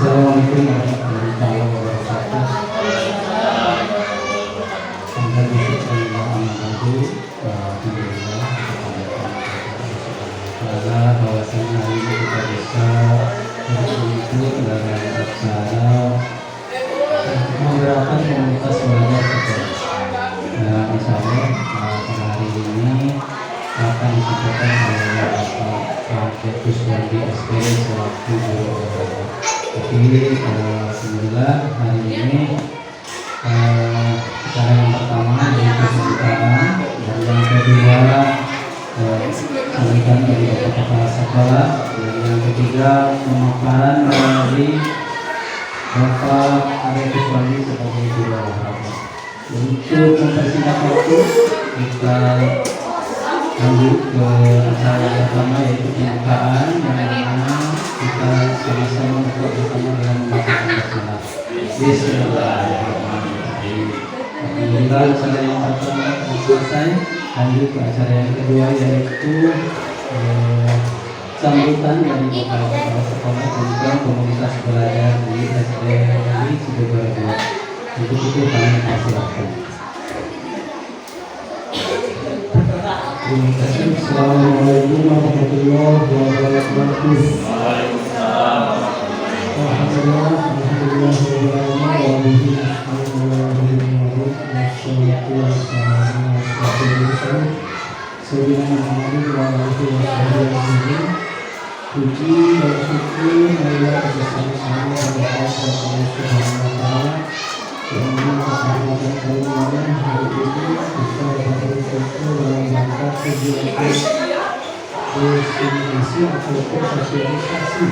Assalamualaikum warahmatullahi wabarakatuh. Alhamdulillah bahwasanya hari ini kita bisa berkumpul dalam acara menggerakkan komunitas belajar seperti. Nah, misalnya pada hari ini akan disampaikan oleh Pak Ketus dan di SPD selaku guru olahraga. Jadi alhamdulillah hari ini acara yang pertama yaitu pembukaan dan yang kedua sampaikan dari Bapak Kepala Sekolah dan yang ketiga pemaparan dari Bapak Arifus Wandi sebagai guru olahraga. Untuk mempersingkat waktu kita lanjut ke acara yang pertama yaitu pembukaan yang mana kita sama-sama untuk bersama dalam membacakan basmalah. Bismillahirrahmanirrahim. Alhamdulillah acara yang pertama telah selesai. Lanjut ke acara yang kedua yaitu sambutan dari kepala sekolah dan juga komunitas belajar di SD di Cirebon. Untuk itu kami persilakan. Terima kasih. Assalamualaikum warahmatullahi wabarakatuh. Puji dan syukur marilah bersama-sama pada Allah Subhanahu wa Ta'ala yang mempersahabatkan kalian hari ini bisa berkumpul dalam rangka kegiatan destinasi ataupun sosialisasi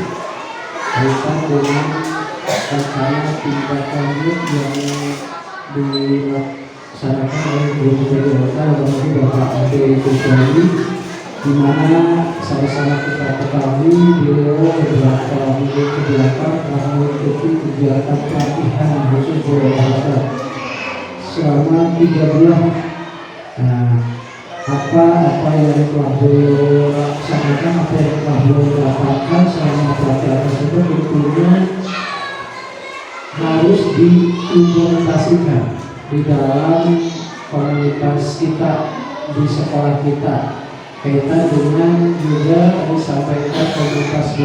kaitan dengan acara tindak lanjut yang dilaksanakan oleh Guru Jakarta dan Bapak Ade Kuswandi, di mana sama-sama kita ketahui beliau beberapa minggu ke belakang telah mengikuti kegiatan pelatihan khusus guru olahraga selama 3 bulan. Apa yang telah beliau laksanakan, apa yang telah beliau dapatkan selama pelatihan tersebut tentunya harus diimplementasikan di dalam komunitas kita, di sekolah kita, kaitan dengan juga disampaikan komunitas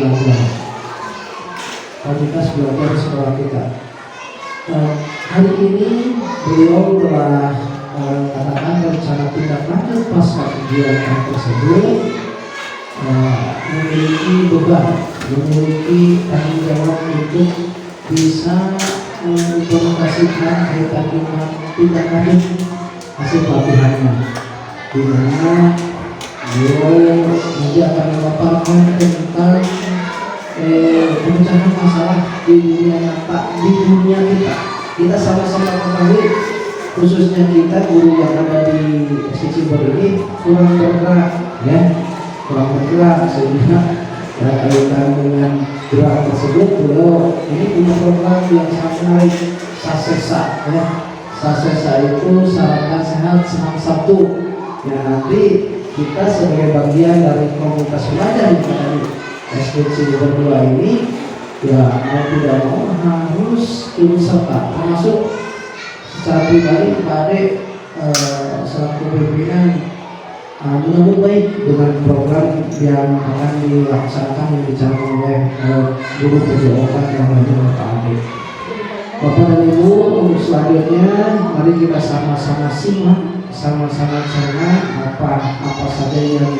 belajar di sekolah kita. Hari ini beliau telah katakan rencana tindak lanjut pasca kegiatan tersebut memiliki beban, memiliki tanggung jawab untuk bisa mengimplementasikan kaitan dengan tindak lanjut hasil pelatihannya, di mana beliau nanti akan memaparkan tentang pemecahan masalah di dunia nyata, di dunia kita sama-sama ketahui, khususnya kita guru yang ada di Cirebon ini kurang bergerak, sehingga kaitan dengan gerak tersebut beliau ini punya program yang sangat menarik, Sasesa. Sasesa itu sarapan sehat senam Sabtu. Nanti kita sebagai bagian dari komunitas belajar di SD Cirebon 2 ini, mau tidak mau harus turut serta, termasuk secara pribadi Pak Ade selaku pimpinan menyambut baik dengan program yang akan dilaksanakan yang dicanangkan oleh guru PJOK yang lainnya Pak Ade. Bapak dan Ibu, untuk selanjutnya mari kita sama-sama simak, sama-sama cermat apa saja yang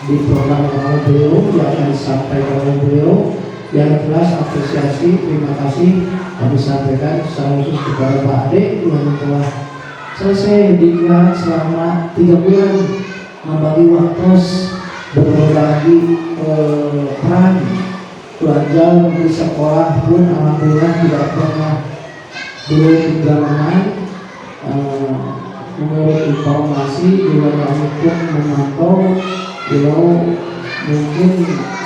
diprogramkan oleh beliau, yang akan disampaikan oleh beliau. Yang jelas apresiasi, terima kasih kami sampaikan secara khusus kepada Pak Ade yang telah selesai diklat selama 3 bulan membagi waktu berbagi peran belajar di sekolah pun alhamdulillah tidak pernah belum tinggalan. Menurut informasi juga kami pun memantau beliau mungkin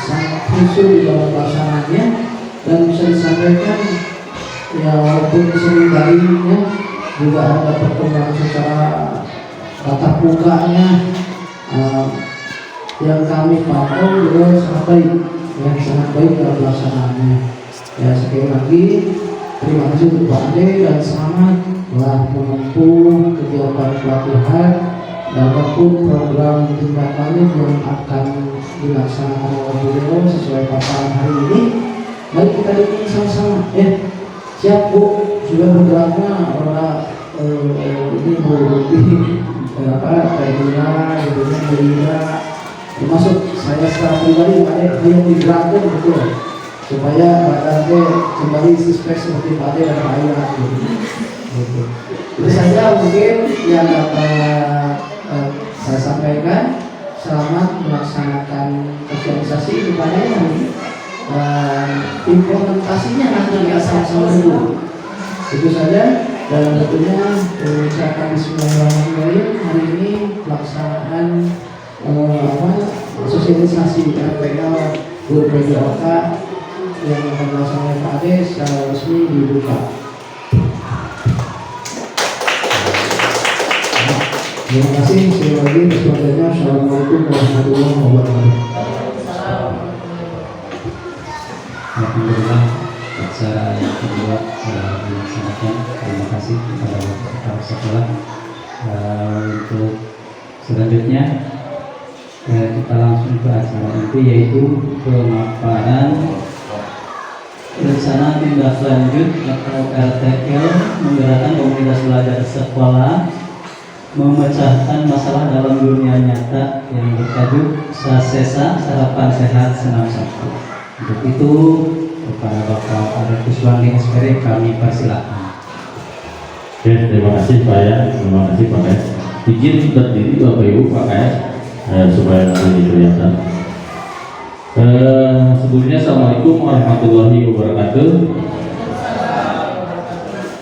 sangat khusyuk di dalam pelaksanaannya, dan bisa disampaikan ya walaupun seringkalinya juga ada perkembangan secara tatap mukanya yang kami pantau beliau sangat baik dalam pelaksanaannya. Ya sekali lagi terima kasih untuk Pak Ade dan selamat telah menempuh kegiatan pelatihan dan apapun program tindak lanjut yang akan dilaksanakan oleh beliau sesuai paparan hari ini. Mari kita bikin sama-sama. Siap Bu, sudah bergeraknya orang ini kayak gitu Belina, termasuk saya secara pribadi Pak Ade yang digerakkan betul supaya badannya kembali suspek seperti Pak Ade dan Pak Ayah gitu. Itu saja mungkin yang dapat saya sampaikan. Selamat melaksanakan sosialisasi kepada ini dan implementasinya nanti ya sama-sama dulu. Itu saja. Dan tentunya ucapan bismillahirrahmanirrahim. Hari ini pelaksanaan sosialisasi RPL Guru PJOK yang akan dilaksanakan Pak Ade secara resmi dibuka. Terima kasih sekali lagi semuanya. Assalamualaikum warahmatullahi wabarakatuh. Alhamdulillah acara yang kedua sudah dilaksanakan. Terima kasih kepada kepala sekolah. Untuk selanjutnya kita langsung ke acara inti, yaitu pemaparan rencana tindak lanjut atau RTL menggerakkan komunitas belajar sekolah memecahkan masalah dalam dunia nyata yang bertajuk SASESA Sarapan Sehat Senam Sabtu. Untuk itu kepada Bapak Arif Kuswandi SPR kami persilakan. Oke, terima kasih Pak ya, terima kasih Pak Kais. Izin berdiri Bapak Ibu Pak Kais supaya nanti kelihatan. Sebelumnya Assalamualaikum warahmatullahi wabarakatuh.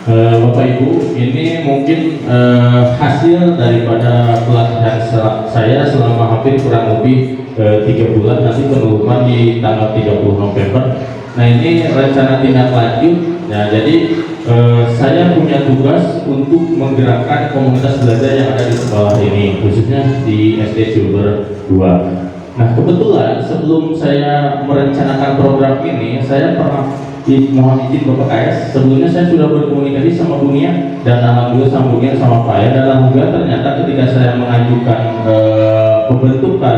Bapak Ibu, ini mungkin hasil daripada pelatihan saya selama hampir kurang lebih 3 bulan, nanti pengumuman di tanggal 30 November. Nah ini rencana tindak lanjut. Nah jadi saya punya tugas untuk menggerakkan komunitas belajar yang ada di sekolah ini, khususnya di SD Jember 2. Nah kebetulan sebelum saya merencanakan program ini, saya pernah mohon izin Bapak KS, sebelumnya saya sudah berkomunikasi sama Bunia dan alhamdulillah sama Bunia sama Pak ya, dan alhamdulillah ternyata ketika saya mengajukan pembentukan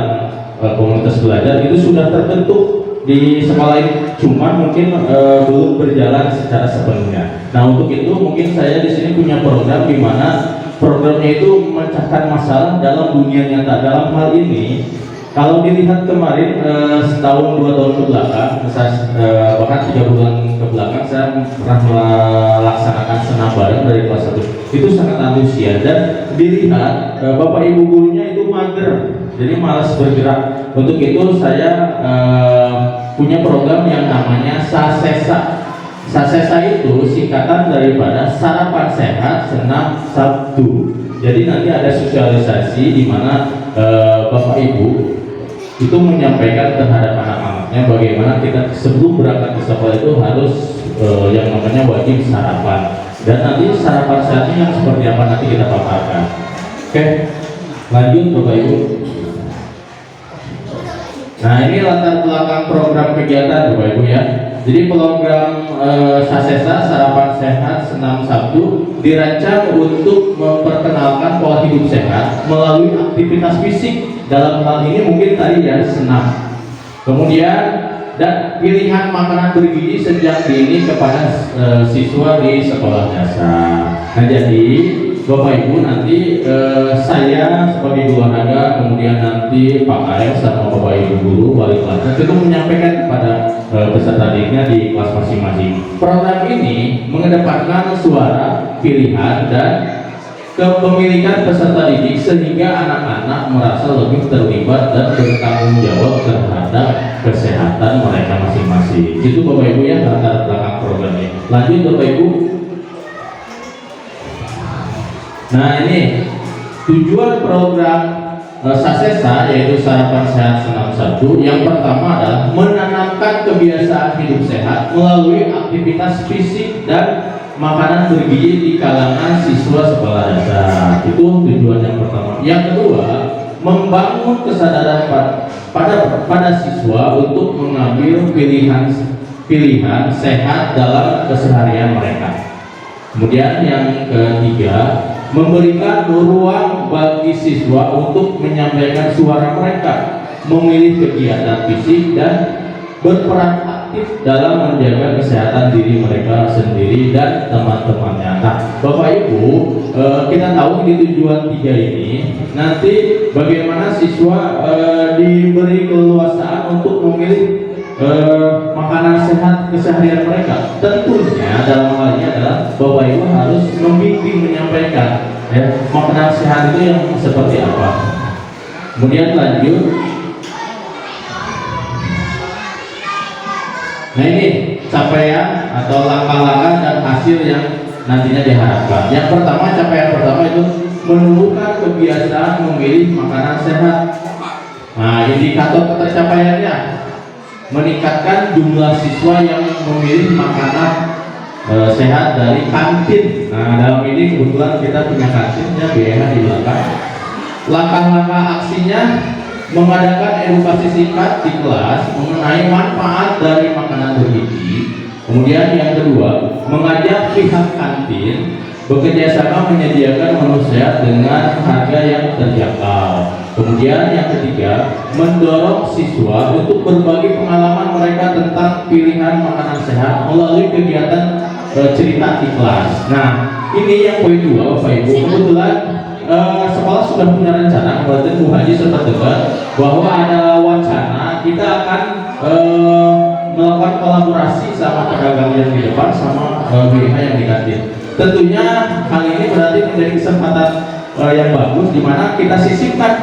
komunitas belajar itu sudah terbentuk di sekolah ini, cuma mungkin belum berjalan secara sepenuhnya. Nah untuk itu mungkin saya di sini punya program di mana programnya itu memecahkan masalah dalam dunia nyata. Dalam hal ini kalau dilihat kemarin setahun 2 tahun ke belakang, bahkan 3 bulan ke belakang saya pernah melaksanakan senam bareng dari kelas 1. Itu sangat antusias dan dilihat Bapak Ibu gurunya itu mager, jadi malas bergerak. Untuk itu saya punya program yang namanya SASESA. SASESA itu singkatan daripada Sarapan Sehat Senam Sabtu. Jadi nanti ada sosialisasi di mana Bapak Ibu itu menyampaikan terhadap anak-anaknya bagaimana kita sebelum berangkat ke sekolah itu harus yang namanya wajib sarapan, dan nanti sarapan sehatnya yang seperti apa nanti kita paparkan. Oke, lanjut Bapak Ibu. Nah ini latar belakang program kegiatan Bapak Ibu ya. Jadi program SASESA Sarapan Sehat Senam Sabtu dirancang untuk memperkenalkan pola hidup sehat melalui aktivitas fisik. Dalam hal ini mungkin tadi ya senam. Kemudian dan pilihan makanan bergizi sejak dini kepada siswa di sekolah dasar. Nah jadi Bapak Ibu nanti saya sebagai guru olahraga, kemudian nanti Pak KS sama Bapak Ibu guru wali kelas itu menyampaikan kepada peserta didiknya di kelas masing-masing. Program ini mengedepankan suara, pilihan dan kepemilikan peserta didik sehingga anak-anak merasa lebih terlibat dan bertanggung jawab terhadap kesehatan mereka masing-masing. Itu Bapak Ibu ya latar belakang program ini. Lanjut Bapak Ibu. Nah ini tujuan program SASESA yaitu Sarapan Sehat Senam Sabtu. Yang pertama adalah menanamkan kebiasaan hidup sehat melalui aktivitas fisik dan makanan bergizi di kalangan siswa sekolah dasar. Itu tujuan yang pertama. Yang kedua, membangun kesadaran pada siswa untuk mengambil pilihan pilihan sehat dalam keseharian mereka. Kemudian yang ketiga, memberikan ruang bagi siswa untuk menyampaikan suara mereka, memilih kegiatan fisik dan berperan aktif dalam menjaga kesehatan diri mereka sendiri dan teman-temannya. Nah, Bapak Ibu, kita tahu di tujuan 3 ini nanti bagaimana siswa diberi keleluasaan untuk memilih makanan sehat keseharian mereka. Tentunya dalam hal ini adalah Bapak Ibu harus membimbing, menyampaikan ya, makanan sehat itu yang seperti apa. Kemudian lanjut. Nah, ini capaian atau langkah-langkah dan hasil yang nantinya diharapkan. Yang pertama, capaian pertama itu menumbuhkan kebiasaan memilih makanan sehat. Nah, indikator ketercapaiannya meningkatkan jumlah siswa yang memilih makanan sehat dari kantin. Nah, dalam ini kebetulan kita punya kantinnya BH di belakang. Langkah-langkah aksinya mengadakan edukasi singkat di kelas mengenai manfaat dari makanan bergizi. Kemudian yang kedua, mengajak pihak kantin bekerjasama menyediakan menu sehat dengan harga yang terjangkau. Kemudian yang ketiga, mendorong siswa untuk berbagi pengalaman mereka tentang pilihan makanan sehat melalui kegiatan cerita di kelas. Nah, ini yang poin 2, Bapak Ibu. Kebetulan sekolah sudah punya rencana, Kabupaten Bu Haji serta Tebet, bahwa ada wacana kita akan melakukan kolaborasi sama pedagang yang di depan sama BH yang di kantin. Tentunya hal ini berarti menjadi kesempatan yang bagus di mana kita sisipkan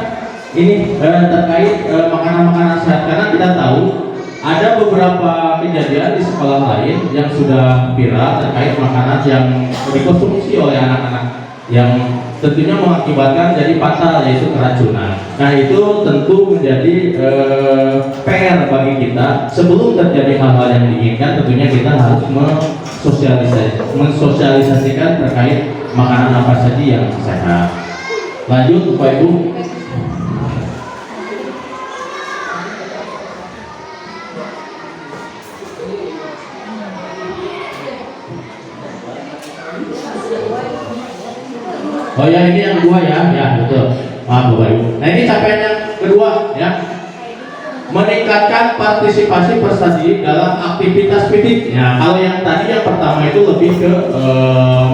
ini terkait makanan-makanan sehat, karena kita tahu ada beberapa kejadian di sekolah lain yang sudah viral terkait makanan yang dikonsumsi oleh anak-anak yang tentunya mengakibatkan jadi fatal, yaitu keracunan. Nah, itu tentu menjadi PR bagi kita. Sebelum terjadi hal-hal yang diinginkan, tentunya kita harus mensosialisasikan terkait makanan apa saja yang sehat. Lanjut, Bapak Ibu. Oh ya, ini yang kedua ya betul. Maaf Bapak Ibu. Nah, ini capaian yang kedua ya, meningkatkan partisipasi peserta didik dalam aktivitas FIDIK. Ya, kalau yang tadi yang pertama itu lebih ke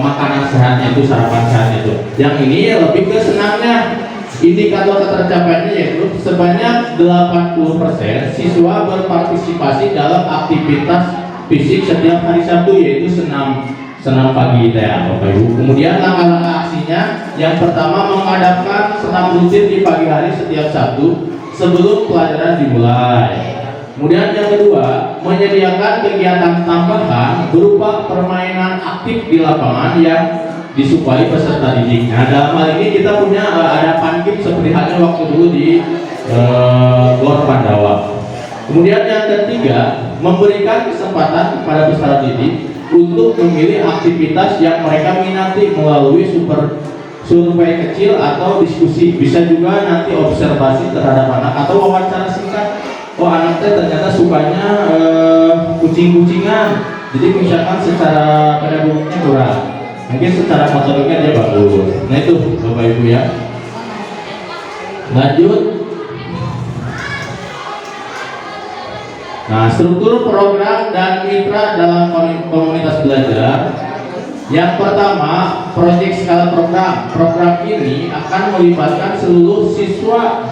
makanan sehatnya, itu sarapan sehatnya itu. Yang ini lebih ke senamnya. Indikator ketercapaiannya yaitu sebanyak 80% siswa berpartisipasi dalam aktivitas fisik setiap hari Sabtu, yaitu senam pagi ya Bapak Ibu. Kemudian langkah-langkah aksinya, yang pertama mengadakan senam rutin di pagi hari setiap Sabtu sebelum pelajaran dimulai. Kemudian yang kedua, menyediakan kegiatan tambahan berupa permainan aktif di lapangan yang disukai peserta didik. Nah, dalam hal ini kita punya ada pankip seperti halnya waktu dulu di Gor Pandawa. Kemudian yang ketiga, memberikan kesempatan kepada peserta didik untuk memilih aktivitas yang mereka minati melalui survei kecil atau diskusi. Bisa juga nanti observasi terhadap anak atau wawancara singkat. Oh, anaknya ternyata sukanya kucing-kucingan, jadi misalkan secara pedagogiknya kurang, mungkin secara motoriknya dia bagus. Nah, itu Bapak Ibu ya. Lanjut. Nah, struktur program dan mitra dalam komunitas belajar. Yang pertama, proyek skala program. Program ini akan melibatkan seluruh siswa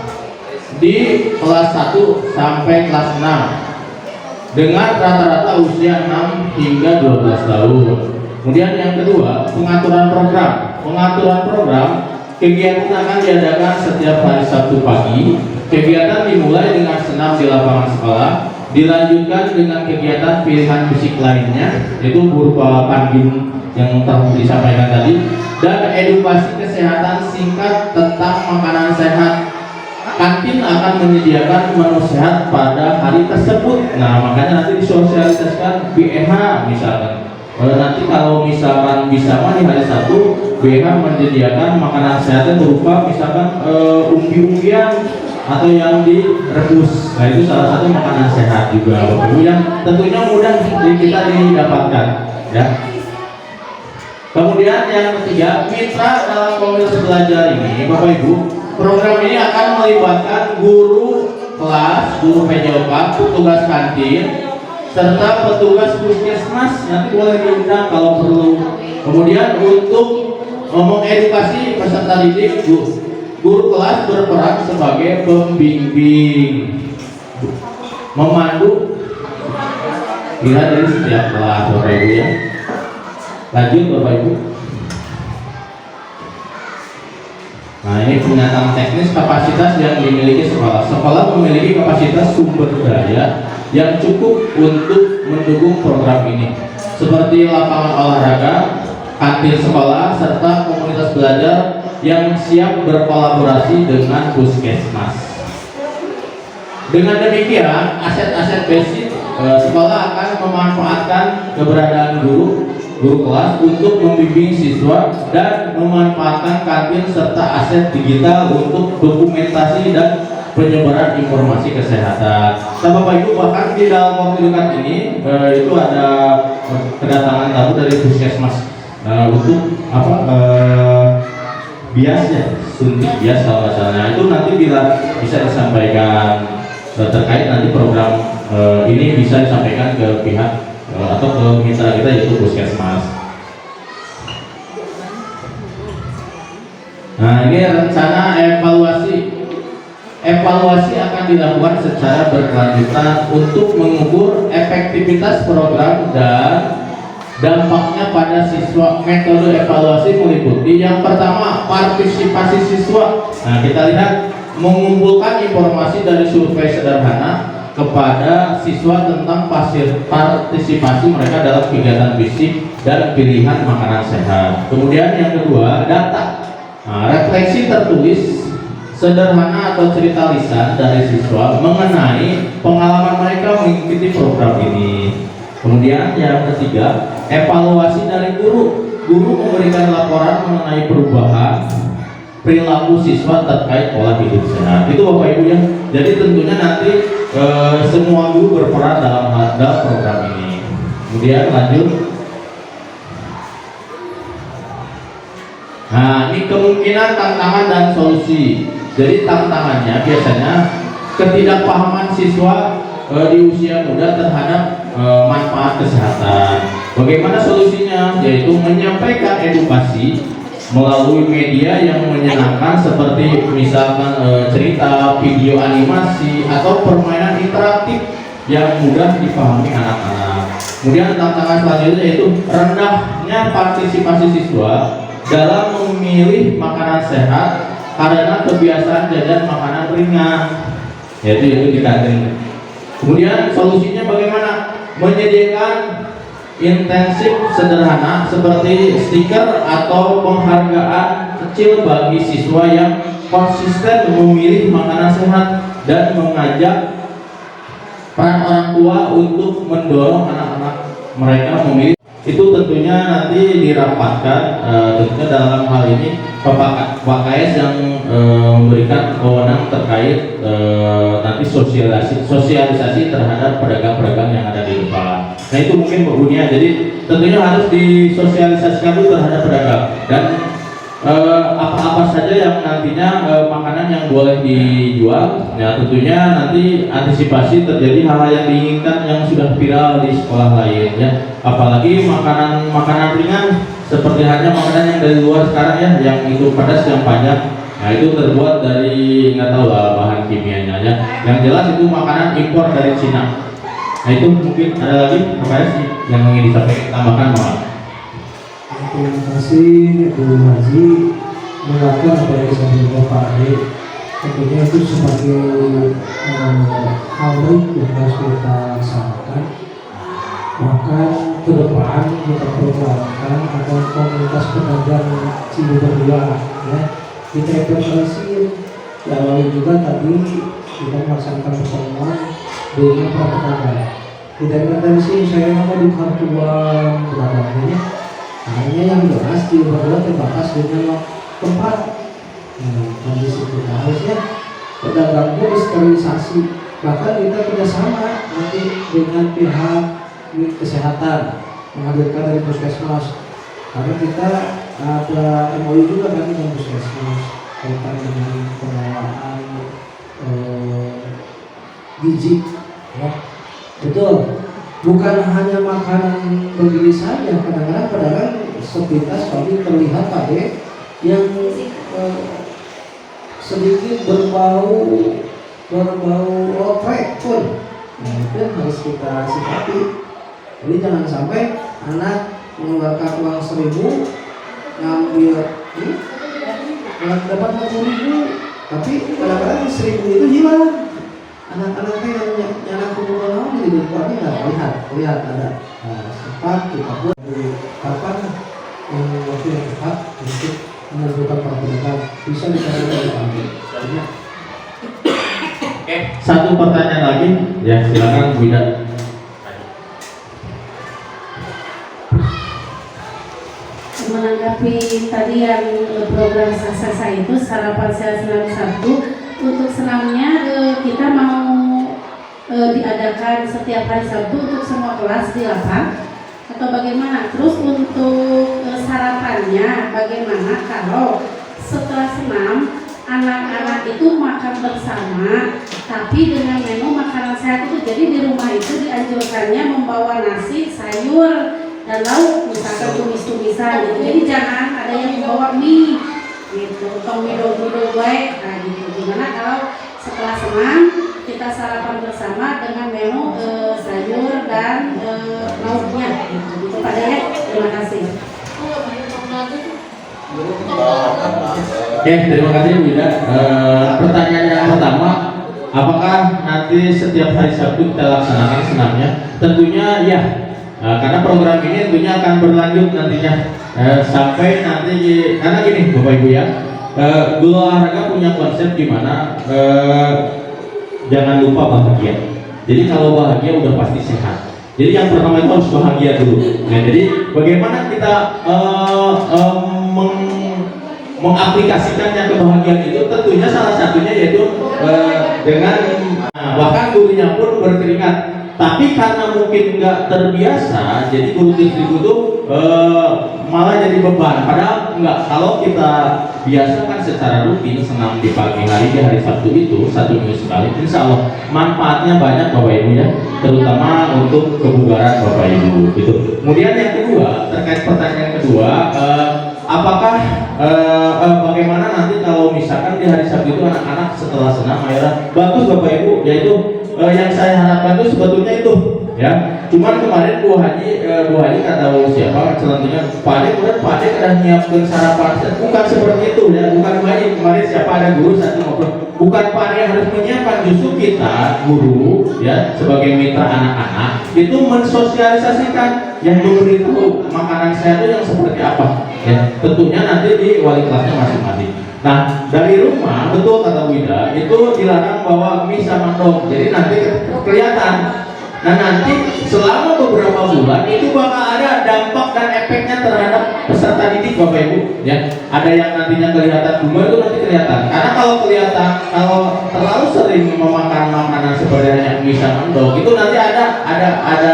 di kelas 1 sampai kelas 6 dengan rata-rata usia 6 hingga 12 tahun. Kemudian yang kedua, pengaturan program. Pengaturan program, kegiatan akan diadakan setiap hari Sabtu pagi. Kegiatan dimulai dengan senam di lapangan sekolah, dilanjutkan dengan kegiatan pilihan fisik lainnya, yaitu berupa panggil yang telah disampaikan tadi, dan edukasi kesehatan singkat tentang makanan sehat. Kantin akan menyediakan menu sehat pada hari tersebut. Nah, makanya nanti disosialisasikan BEH misalkan. Nanti kalau misalkan bisa di hari Sabtu, BEH menyediakan makanan sehatnya berupa misalkan umbi-umbian atau yang direbus. Nah itu salah satu makanan sehat juga Bapak Ibu yang tentunya mudah kita didapatkan ya. Kemudian yang ketiga, mitra dalam komunitas belajar ini Bapak Ibu, program ini akan melibatkan guru kelas, guru PJOK, petugas kantin, serta petugas puskesmas. Nanti boleh diundang kalau perlu. Kemudian untuk mengedukasi peserta didik, guru kelas berperan sebagai pembimbing, memandu kira dari setiap kelas Bapak Ibu ya. Lanjut Bapak Ibu. Nah ini pernyataan teknis kapasitas yang dimiliki sekolah. Sekolah memiliki kapasitas sumber daya yang cukup untuk mendukung program ini, seperti lapangan olahraga, kantin sekolah, serta komunitas belajar yang siap berkolaborasi dengan puskesmas. Dengan demikian, aset-aset basic sekolah akan memanfaatkan keberadaan guru kelas untuk membimbing siswa dan memanfaatkan kantin serta aset digital untuk dokumentasi dan penyebaran informasi kesehatan. Nah, Bapak Ibu, bahkan di dalam waktu dekat ini itu ada kedatangan tamu dari puskesmas untuk bias ya, suntik bias kalau nggak salah. Nah, itu nanti bila bisa disampaikan terkait nanti program ini bisa disampaikan ke pihak atau ke mitra kita yaitu puskesmas. Nah ini rencana evaluasi akan dilakukan secara berkelanjutan untuk mengukur efektivitas program dan dampaknya pada siswa. Metode evaluasi meliputi yang pertama, partisipasi siswa. Nah kita lihat mengumpulkan informasi dari survei sederhana kepada siswa tentang partisipasi mereka dalam kegiatan fisik dan pilihan makanan sehat. Kemudian yang kedua, data. Nah, refleksi tertulis sederhana atau cerita lisan dari siswa mengenai pengalaman mereka mengikuti program ini. Kemudian yang ketiga, evaluasi dari guru. Guru memberikan laporan mengenai perubahan perilaku siswa terkait pola hidup sehat. Itu Bapak Ibu ya. Jadi tentunya nanti semua guru berperan dalam program ini. Kemudian lanjut. Nah ini kemungkinan, tantangan dan solusi. Jadi tantangannya biasanya ketidakpahaman siswa di usia muda terhadap manfaat kesehatan. Bagaimana solusinya? Yaitu menyampaikan edukasi melalui media yang menyenangkan seperti misalkan cerita, video animasi, atau permainan interaktif yang mudah dipahami anak-anak. Kemudian tantangan selanjutnya yaitu rendahnya partisipasi siswa dalam memilih makanan sehat karena kebiasaan jajan makanan ringan, yaitu di kantin. Kemudian solusinya bagaimana? Menyediakan intensif sederhana seperti stiker atau penghargaan kecil bagi siswa yang konsisten memilih makanan sehat dan mengajak peran orang tua untuk mendorong anak-anak mereka memilih. Itu tentunya nanti dirapatkan tentunya dalam hal ini Pak KS yang memberikan wewenang terkait nanti sosialisasi terhadap pedagang-pedagang yang ada di depan. Nah itu mungkin Bu Bunia, jadi tentunya harus disosialisasikan dulu terhadap pedagang dan apa-apa saja yang nantinya makanan yang boleh dijual. Ya tentunya nanti antisipasi terjadi hal-hal yang diinginkan yang sudah viral di sekolah lain ya. Apalagi makanan ringan seperti halnya makanan yang dari luar sekarang ya, yang itu pedas yang panjang. Nah itu terbuat dari nggak tahu lah bahan kimianya ya. Yang jelas itu makanan impor dari Cina. Nah itu mungkin ada lagi apa sih yang ingin disampaikan, tambahkan Pak? Terima kasih Bu Haji melakukan apa yang disampaikan Pak Ade. Tentunya itu sebagai hal baik yang harus kita laksanakan. Maka ke depan kita programkan agar komunitas pedagang Cibubur 2 ya kita evaluasi. Lalu juga tadi kita melaksanakan pertemuan dengan para pedagang. Tidak dari sini saya mau di kartuan pedagangnya. Hanya yang jelas di bawah terbatas dengan tempat. Kondisi kita harusnya pedagang pun sterilisasi. Bahkan kita kerjasama nanti dengan pihak kesehatan menghadirkan dari puskesmas, karena kita ada MOU juga kan dengan puskesmas kaitan dengan pengelolaan gizi, ya. Betul, bukan hanya makanan bergizi saja. Kadang-kadang pedagang sepintas kami terlihat Pak yang sedikit berbau lotrek pun. Nah, itu yang harus kita sikapi. Jadi jangan sampai anak mengeluarkan uang 1.000 ngambil dapat 40.000, tapi kadang-kadang 1.000 itu hilang. Anak-anaknya yang nyana kumpul di depannya nggak lihat ada. Nah, sempat kita buat kapan waktu yang tepat untuk menentukan perbedaan bisa dikatakan banyak. Oke, satu pertanyaan lagi, ya silakan Bu Ida. Menanggapi tadi yang program Sasesa itu sarapan sehat senam Sabtu, untuk senamnya kita mau diadakan setiap hari Sabtu untuk semua kelas di lapang atau bagaimana? Terus untuk sarapannya bagaimana kalau setelah senam anak-anak itu makan bersama tapi dengan menu makanan sehat itu? Jadi di rumah itu dianjurkannya membawa nasi, sayur dan lauk, misalkan tumis-tumisan gitu. Jadi jangan ada yang membawa mie gitu, atau mie-mie baik. Nah gitu. Gimana kalau setelah senam kita sarapan bersama dengan menu sayur dan lauknya gitu. Gitu Pak Dayat, terima kasih. Oke, terima kasih Bu Ida. Pertanyaan yang pertama, apakah nanti setiap hari Sabtu kita laksanakan senamnya? Tentunya ya. Karena program ini tentunya akan berlanjut nantinya sampai nanti karena gini Bapak Ibu ya, Guru Olahraga punya konsep di mana jangan lupa bahagia. Jadi kalau bahagia udah pasti sehat. Jadi yang pertama itu harus bahagia dulu. Nah, jadi bagaimana kita mengaplikasikannya kebahagiaan itu? Tentunya salah satunya yaitu dengan bahkan gurunya pun berkeringat. Tapi karena mungkin nggak terbiasa, jadi guru istriku itu malah jadi beban. Padahal nggak, kalau kita biasakan secara rutin senam di pagi hari di hari Sabtu itu 1 minggu sekali, insya Allah manfaatnya banyak Bapak Ibu ya, terutama untuk kebugaran Bapak Ibu. Gitu. Kemudian yang kedua, terkait pertanyaan kedua, apakah bagaimana nanti kalau misalkan di hari Sabtu itu anak-anak setelah senam akhirnya bagus Bapak Ibu, yaitu yang saya harapkan itu sebetulnya itu ya. Cuman kemarin Bu Haji kata siapa selanjutnya Pak Ade, kemudian Pak Ade udah nyiapkan sarapan, bukan seperti itu ya, bukan kemarin siapa ada guru satu maupun bukan Pak Ade yang harus menyiapkan, justru kita guru ya sebagai mitra anak-anak itu mensosialisasikan yang memberitahu makanan sehat itu yang seperti apa ya, tentunya nanti di wali kelasnya masing-masing. Nah, dari rumah, betul kata Wida, itu dilarang bawa mie sama dong. Jadi nanti kelihatan. Nah, nanti selama beberapa bulan itu bakal ada dampak dan efeknya terhadap peserta didik Bapak Ibu. Ya, ada yang nantinya kelihatan dulu itu nanti kelihatan. Karena kalau kelihatan, kalau terlalu sering memakan makanan seperti mie sama dong, itu nanti ada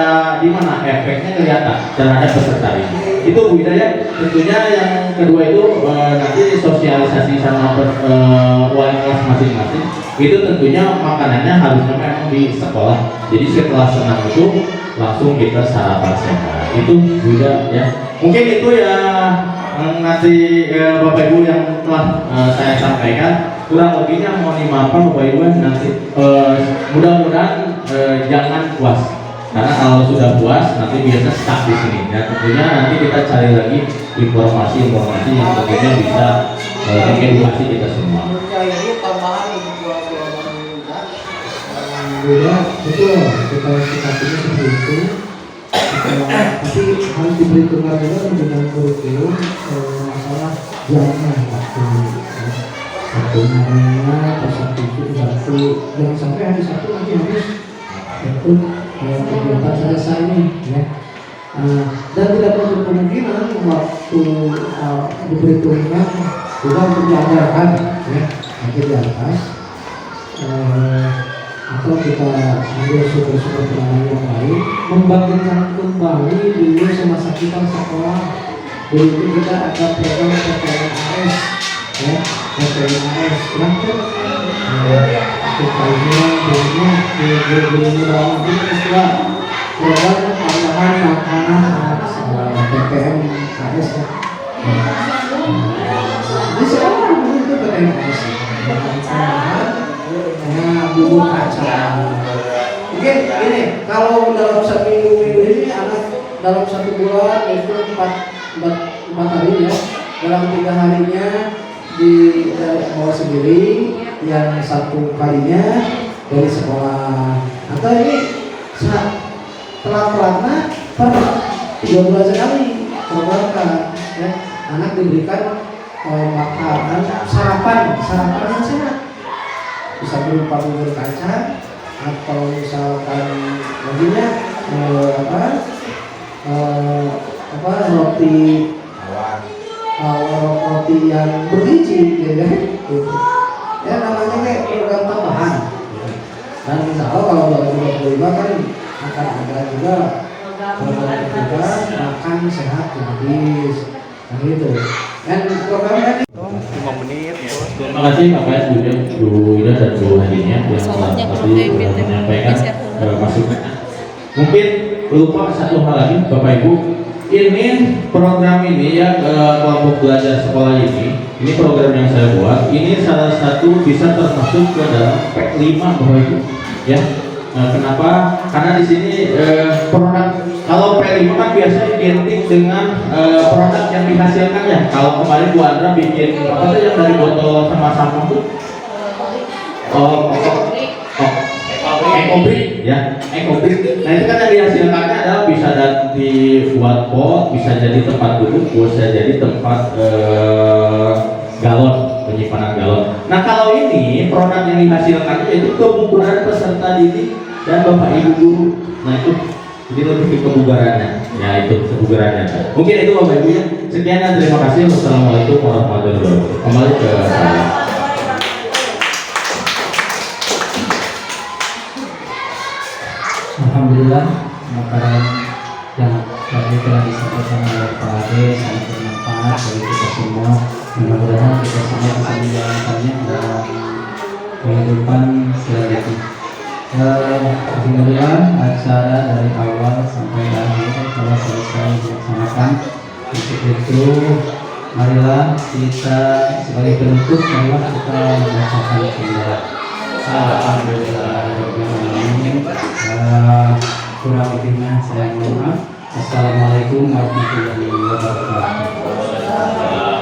di mana efeknya kelihatan terhadap peserta didik. Itu Bu Ida ya. Tentunya yang kedua itu nanti sosialisasi sama wali kelas masing-masing. Itu tentunya makanannya harusnya memang di sekolah. Jadi setelah senam itu langsung kita sarapan sehat. Itu Bu Ida ya. Mungkin itu ya nanti Bapak Ibu yang telah saya sampaikan. Kurang lebihnya mohon dimaafkan Bapak Ibu nanti mudah-mudahan jangan puas. Karena kalau sudah puas nanti biasa stuck di sini. Dan tentunya nanti kita cari lagi informasi-informasi yang tentunya bisa mengedukasi kita semua. Beda, betul, kita sikapinya seperti itu. Tapi harus diperhitungkan juga dengan kurikulum masalah jamnya waktu. Satu namanya, satu itu satu, jangan sampai hari Sabtu nanti habis itu kegiatan selesai ini ya. Dan tidak menutup kemungkinan waktu diberi turunan juga untuk diajarkan ya, nanti di atas atau kita ambil sumber-sumber pendanaan yang lain, membangkitkan kembali dulu semasa kita sekolah. Dulu itu kita ada program PPNAS, ya, PPNAS, yang tuh kita ini dulunya di dalam itu juga program tambahan makanan PPNAS, ya. Di sekolah itu PPNAS, bubur kacang. Mungkin ini kalau dalam satu minggu ini anak dalam 1 bulan itu 4 hari ya. Dalam 3 harinya bawa sendiri, yang 1 kalinya dari sekolah. Atau ini telat-telatnya per 3 bulan sekali program ya. Anak diberikan makanan sarapan yang sehat. Bisa berupa bubur kacang atau misalkan lainnya roti yang bergizi, ya, ya namanya kayak program tambahan. Dan insya Allah kalau 2025 kan akan ada juga program makan sehat gratis, nah gitu. Dan programnya 5 menit ya. Terima kasih Bapak Bu Ida dan Bu Hadinya yang tadi menyampaikan masukan. Mungkin lupa satu hal lagi Bapak Ibu, ini program ini ya, kelompok belajar sekolah ini program yang saya buat, ini salah satu bisa termasuk ke dalam P5 Bapak Ibu ya. Kenapa? Karena di sini produk, kalau P5 kan biasanya identik dengan produk yang dihasilkan ya. Kalau kemarin Bu Andra bikin apa tuh yang dari botol sama sampah tuh? Ekobrik ya, ekobrik. Nah itu kan yang dihasilkannya adalah bisa dibuat pot, bisa jadi tempat duduk, bisa jadi tempat galon, penyimpanan galon. Nah kalau ini produk yang dihasilkan yaitu kebugaran peserta didik dan Bapak Ibu guru. Nah itu jadi lebih ke kebugarannya, ya itu kebugarannya. Mungkin itu Bapak Ibu ya. Sekian dan terima kasih. Wassalamualaikum warahmatullahi wabarakatuh. Kembali ke saya. Alhamdulillah, makanan yang tadi telah disampaikan oleh Pak Ade sangat bermanfaat bagi kita semua. Mudah-mudahan kita semua bisa menjalankannya dalam kehidupan selanjutnya. Alhamdulillah, acara dari awal sampai akhir telah selesai dilaksanakan. Untuk itu, marilah kita sebagai penutup, marilah kita membacakan kembali. Alhamdulillah, kurang lebihnya saya mohon maaf. Assalamualaikum warahmatullahi wabarakatuh.